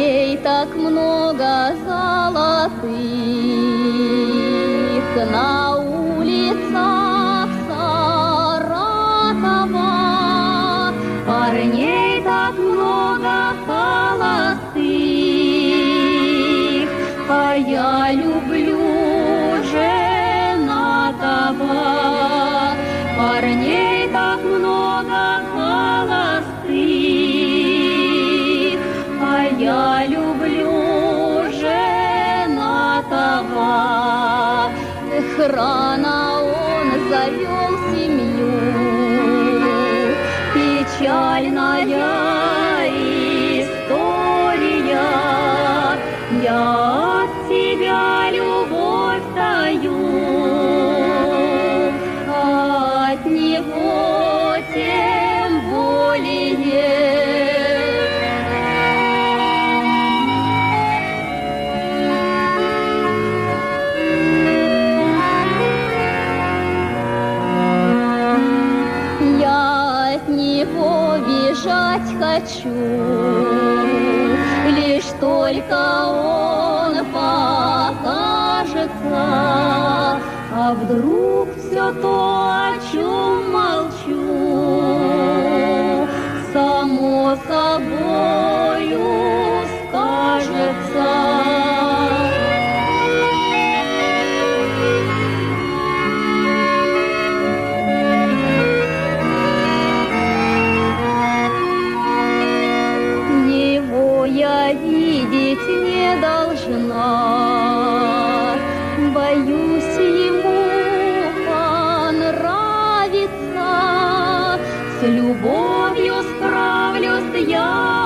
ней так много золотых, на улицах Саратова парней так много холостых, а я люблю женатого. Парней так много холостых, а я люблю женатого. Эх, рано он завел семью, печальная история. Я от тебя любовь таю, от него тем более. Я от него бежать хочу, лишь только он покажется. А вдруг все то, о чем молчу, само собою скажется. Его я видеть не должна, боюсь ему понравиться. С любовью справлюсь я